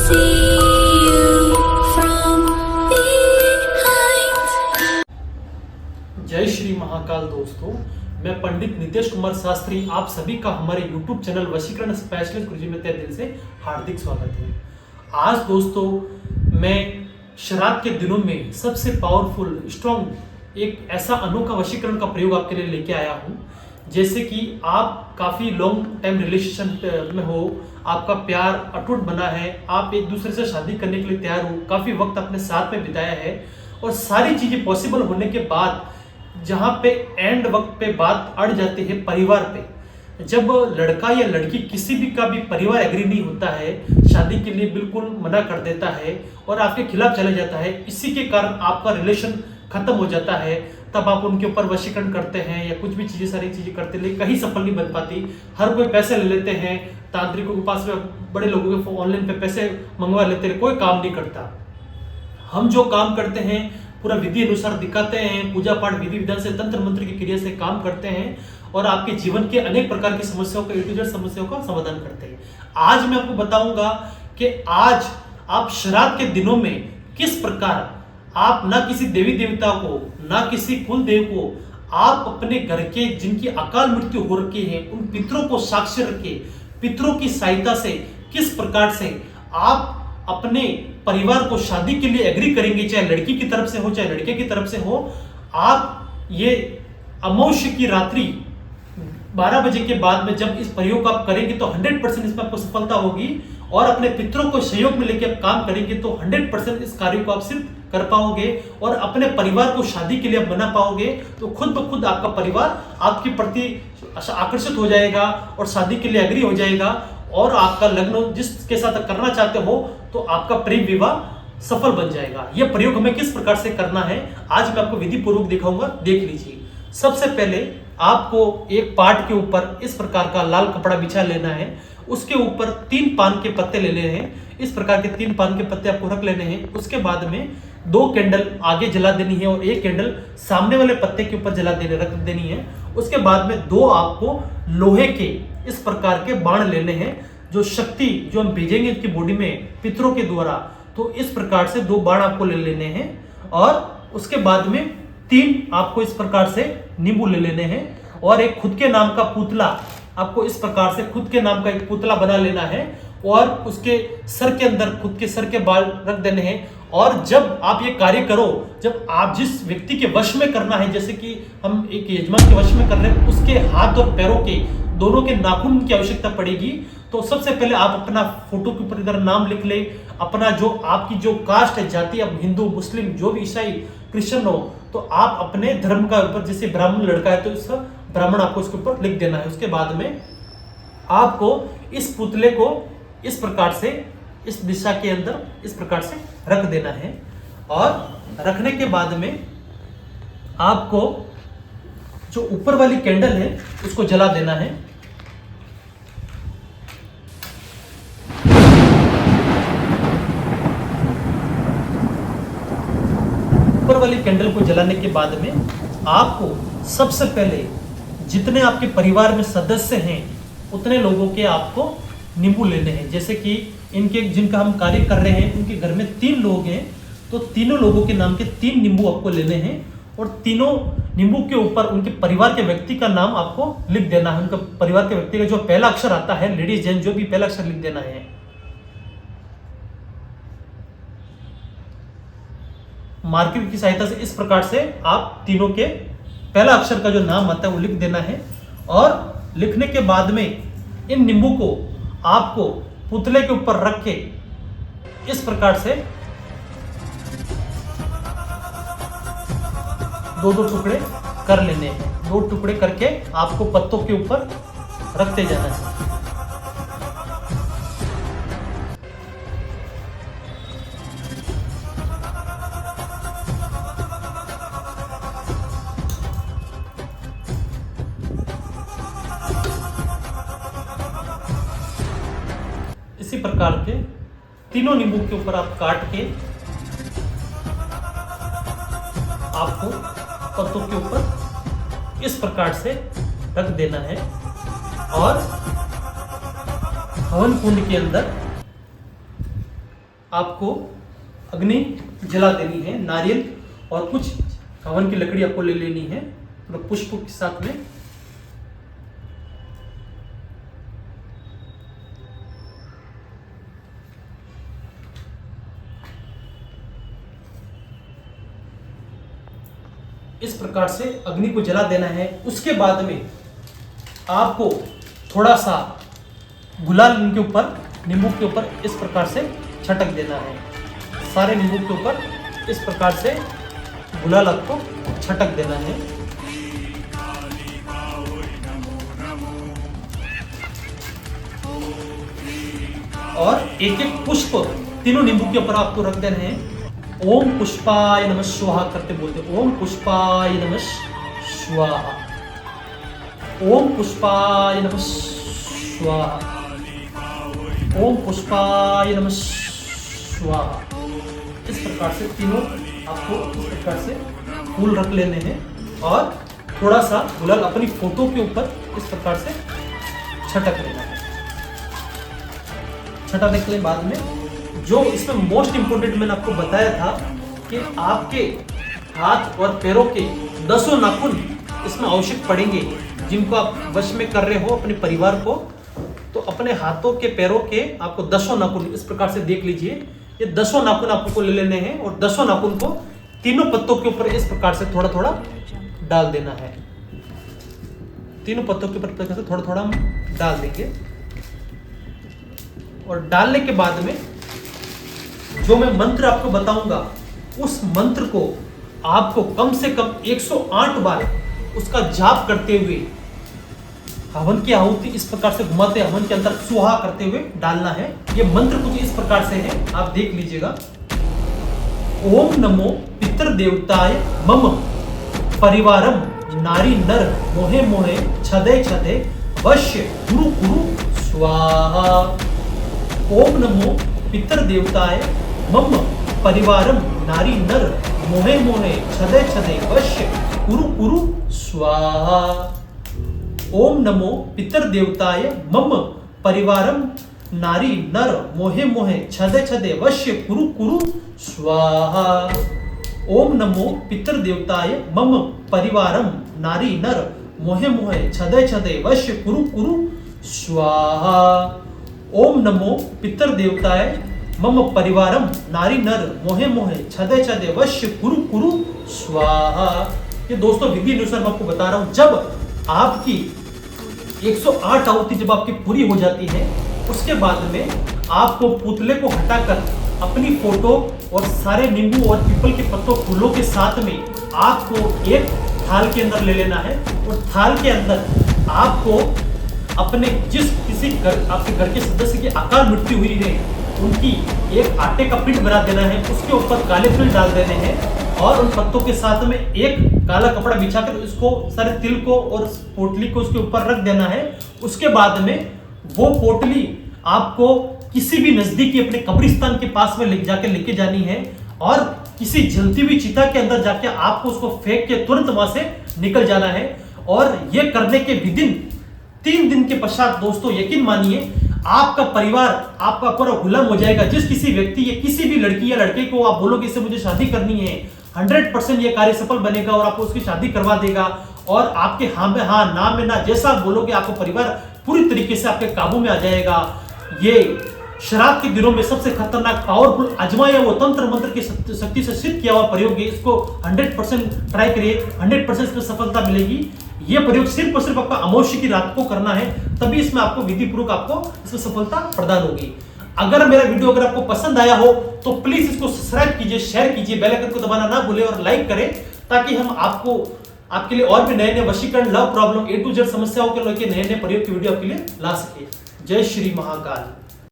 see you from behind. जय श्री महाकाल दोस्तों, मैं पंडित नितेश कुमार शास्त्री आप सभी का हमारे YouTube चैनल वशीकरण स्पेशलिस्ट गुरुजी में तहे दिल से हार्दिक स्वागत है। आज दोस्तों मैं श्राद्ध के दिनों में सबसे पावरफुल स्ट्रॉन्ग एक ऐसा अनोखा वशीकरण का प्रयोग आपके लिए लेके आया हूँ। जैसे कि आप काफ़ी लॉन्ग टाइम रिलेशनशिप में हो, आपका प्यार अटूट बना है, आप एक दूसरे से शादी करने के लिए तैयार हो, काफ़ी वक्त अपने साथ में बिताया है और सारी चीज़ें पॉसिबल होने के बाद जहाँ पे एंड वक्त पे बात अड़ जाती है परिवार पे, जब लड़का या लड़की किसी भी का भी परिवार एग्री नहीं होता है, शादी के लिए बिल्कुल मना कर देता है और आपके खिलाफ चला जाता है, इसी के कारण आपका रिलेशन खत्म हो जाता है, तब आप उनके ऊपर वशीकरण करते हैं या कुछ भी चीज़ें सारी चीज़ें करते हैं, कहीं सफल नहीं बन पाती। हर कोई पैसे ले लेते हैं, तांत्रिकों के पास में बड़े लोगों के ऑनलाइन पे पैसे मंगवा लेते हैं, कोई काम नहीं करता। हम जो काम करते हैं पूरा विधि अनुसार दिखाते हैं, पूजा पाठ विधि विधान से तंत्र मंत्र की क्रिया से काम करते हैं और आपके जीवन के अनेक प्रकार की समस्याओं का A-Z समस्याओं का समाधान करते हैं। आज मैं आपको बताऊंगा कि आज आप श्राद्ध के दिनों में किस प्रकार आप ना किसी देवी देवता को ना किसी कुल देव को, आप अपने घर के जिनकी अकाल मृत्यु हो रखी है उन पितरों को साक्षी रखे, पितरों की सहायता से किस प्रकार से आप अपने परिवार को शादी के लिए एग्री करेंगे, चाहे लड़की की तरफ से हो चाहे लड़के की तरफ से हो। आप ये अमावस्या की रात्रि 12 बजे के बाद में जब इस प्रयोग को आप करेंगे तो 100% इसमें आपको सफलता होगी और अपने पितरों को सहयोग में लेकर आप काम करेंगे तो 100% इस कार्य को आप सिद्ध कर पाओगे और अपने परिवार को शादी के लिए आप बना पाओगे। तो खुद ब खुद आपका परिवार आपके प्रति आकर्षित हो जाएगा और शादी के लिए एग्री हो जाएगा और आपका लग्न जिसके साथ करना चाहते हो तो आपका प्रेम विवाह सफल बन जाएगा। यह प्रयोग हमें किस प्रकार से करना है आज मैं आपको विधि पूर्वक दिखाऊंगा, देख लीजिए। सबसे पहले आपको एक पाट के ऊपर इस प्रकार का लाल कपड़ा बिछा लेना है, उसके ऊपर 3 पान के पत्ते ले लेने हैं, इस प्रकार के 3 पान के पत्ते आपको रख लेने हैं। उसके बाद में 2 कैंडल आगे जला देनी है और 1 कैंडल सामने वाले पत्ते के ऊपर रख देनी है। उसके बाद में 2 आपको लोहे के इस प्रकार के बाण लेने हैं, जो शक्ति जो हम भेजेंगे इनकी बॉडी में पितरों के द्वारा, तो इस प्रकार से 2 बाण आपको ले लेने हैं और उसके बाद में 3 आपको इस प्रकार से नींबू ले लेने हैं और एक खुद के नाम का पुतला आपको इस प्रकार से खुद के नाम का एक पुतला बना लेना है और उसके सर के अंदर खुद के सर के बाल रख देने हैं। और जब आप ये कार्य करो, जब आप जिस व्यक्ति के वश में करना है, जैसे कि हम एक यजमान के वश में कर रहे हैं, उसके हाथ और पैरों के दोनों के नाखून की आवश्यकता पड़ेगी। तो सबसे पहले आप अपना फोटो के ऊपर इधर नाम लिख ले, अपना जो आपकी जो कास्ट है, जाति, अब हिंदू मुस्लिम जो भी ईसाई क्रिश्चियन हो, तो आप अपने धर्म का ऊपर, जैसे ब्राह्मण लड़का है तो इसका ब्राह्मण आपको इसके ऊपर लिख देना है। उसके बाद में आपको इस पुतले को इस प्रकार से इस दिशा के अंदर इस प्रकार से रख देना है और रखने के बाद में आपको जो ऊपर वाली कैंडल है उसको जला देना है। ऊपर वाली कैंडल को जलाने के बाद में आपको सबसे पहले जितने आपके परिवार में सदस्य हैं उतने लोगों के आपको नींबू लेने हैं। जैसे कि इनके जिनका हम कार्य कर रहे हैं उनके घर में 3 लोग हैं तो तीनों लोगों के नाम के 3 नींबू आपको लेने हैं और तीनों नींबू के ऊपर उनके परिवार के व्यक्ति का नाम आपको लिख देना है। उनका परिवार के व्यक्ति का जो पहला अक्षर आता है, लेडीज जेंट जो भी पहला अक्षर लिख देना है। मार्कर की सहायता से इस प्रकार से आप तीनों के पहला अक्षर का जो नाम आता है वो लिख देना है और लिखने के बाद में इन नींबू को आपको पुतले के ऊपर रख के इस प्रकार से 2-2 टुकड़े कर लेने हैं। 2 टुकड़े करके आपको पत्तों के ऊपर रखते जाना है। इसी प्रकार के तीनों नींबू के ऊपर आप काट के आपको पत्तों के ऊपर इस प्रकार से रख देना है और हवन कुंड के अंदर आपको अग्नि जला देनी है। नारियल और कुछ हवन की लकड़ी आपको ले लेनी है और पुष्प के साथ में। इस प्रकार से अग्नि को जला देना है। उसके बाद में आपको थोड़ा सा गुलाल इनके ऊपर, नींबू के ऊपर इस प्रकार से छटक देना है। सारे नींबू के ऊपर इस प्रकार से गुलाल आपको छटक देना है। और एक एक पुष्प तीनों नींबू के ऊपर आपको रख देना है। ओम पुष्पाय नमः स्वाहा करते बोलते, ओम पुष्पाय नमः स्वाहा, ओम पुष्पाय नमः स्वाहा, ओम पुष्पाय नमः स्वाहा। इस प्रकार से तीनों आपको इस प्रकार से फूल रख लेने हैं और थोड़ा सा गुलाल अपनी फोटो के ऊपर इस प्रकार से छटक लेना है। छटकने के बाद में जो इसमें मोस्ट इंपोर्टेंट मैंने आपको बताया था कि आपके हाथ और पैरों के 10 नाखून इसमें आवश्यक पड़ेंगे, जिनको आप वश में कर रहे हो अपने परिवार को। तो अपने हाथों के पैरों के आपको 10 नाखून इस प्रकार से देख लीजिए। ये 10 नाखून आपको ले लेने हैं और 10 नाखून को तीनों पत्तों के ऊपर इस प्रकार से थोड़ा थोड़ा डाल देना है। तीनों पत्तों के ऊपर थोड़ा थोड़ा हम डाल देंगे। और डालने के बाद में जो मैं मंत्र आपको बताऊंगा, उस मंत्र को आपको कम से कम 108 बार उसका जाप करते हुए हवन की आहुति इस प्रकार से घुमाते हवन के अंदर सुहा करते हुए डालना है। ये मंत्र कुछ इस प्रकार से है, आप देख लीजिएगा। ओम नमो पितृदेवताय मम परिवारम नारी नर मोहे मोहे छदे छदे वश्य कुरु कुरु स्वाहा। ओम नमो पितृदेवताय मम परिवारम नारी नर मोहे मोहे छदे छदे वश्य कुरु कुरु स्वाहा। ओम नमो पितृदेवताय मम परिवारम नारी नर मोहे मोहे छदे छदे वश्य कुरु कुरु स्वाहा। ओम नमो पितृदेवताय मम परिवारम नारी नर मोहे मोहे छदे छदे वश्य कुरु कुरु स्वाहा। ओम नमो पितृदेवताय मम परिवारम नारी नर मोहे मोहे छदे छदे वश्य कुरु कुरु स्वाहा। ये दोस्तों विधि अनुसार मैं आपको बता रहा हूं। जब आपकी 108 आहुति जब आपकी पूरी हो जाती है, उसके बाद में आपको पुतले को हटाकर अपनी फोटो और सारे नींबू और पीपल के पत्तों फूलों के साथ में आपको एक थाल के अंदर ले लेना है। और थाल के अंदर आपको अपने जिस किसी घर आपके घर के सदस्य की अकाल मृत्यु हुई है, उनकी एक आटे का पिंड बना देना है। उसके ऊपर काले तिल डाल देने हैं और उन पत्तों के साथ में एक काला कपड़ा बिछाकर इसको सारे तिल को और पोटली को उसके ऊपर रख देना है। उसके बाद में वो पोटली आपको किसी भी नजदीकी अपने कब्रिस्तान के पास में जाके लेके जानी है और किसी जलती हुई चिता के अंदर जाके आपको उसको फेंक के तुरंत वहां से निकल जाना है। और ये करने के विदिन 3 दिन के पश्चात दोस्तों यकीन मानिए आपका परिवार आपका पूरा गुलाम हो जाएगा। जिस किसी व्यक्ति या किसी भी लड़की या लड़के को आप बोलोगे इससे मुझे शादी करनी है, 100% ये कार्य सफल बनेगा और आपको उसकी शादी करवा देगा। और आपके हाँ में हाँ, ना में ना, जैसा आप बोलोगे आपको परिवार पूरी तरीके से आपके काबू में आ जाएगा। ये श्राद्ध के दिनों में सबसे खतरनाक पावरफुल आजमाया वो तंत्र मंत्र की शक्ति से सिद्ध किया हुआ प्रयोग है। इसको 100% ट्राई करिए, 100% इसमें सफलता मिलेगी। ये प्रयोग सिर्फ और सिर्फ आपका अमावस्या की रात को करना है, तभी इसमें आपको विधि पूर्वक आपको इसमें सफलता प्रदान होगी। अगर मेरा वीडियो अगर आपको पसंद आया हो तो प्लीज इसको सब्सक्राइब कीजिए, शेयर कीजिए, बेल आइकन को दबाना ना भूलें और लाइक करें, ताकि हम आपको आपके लिए और भी नए नए वशीकरण, love problem, A to Z समस्याओं के लेकर नए नए प्रयोग की वीडियो आपके लिए ला सके। जय श्री महाकाल।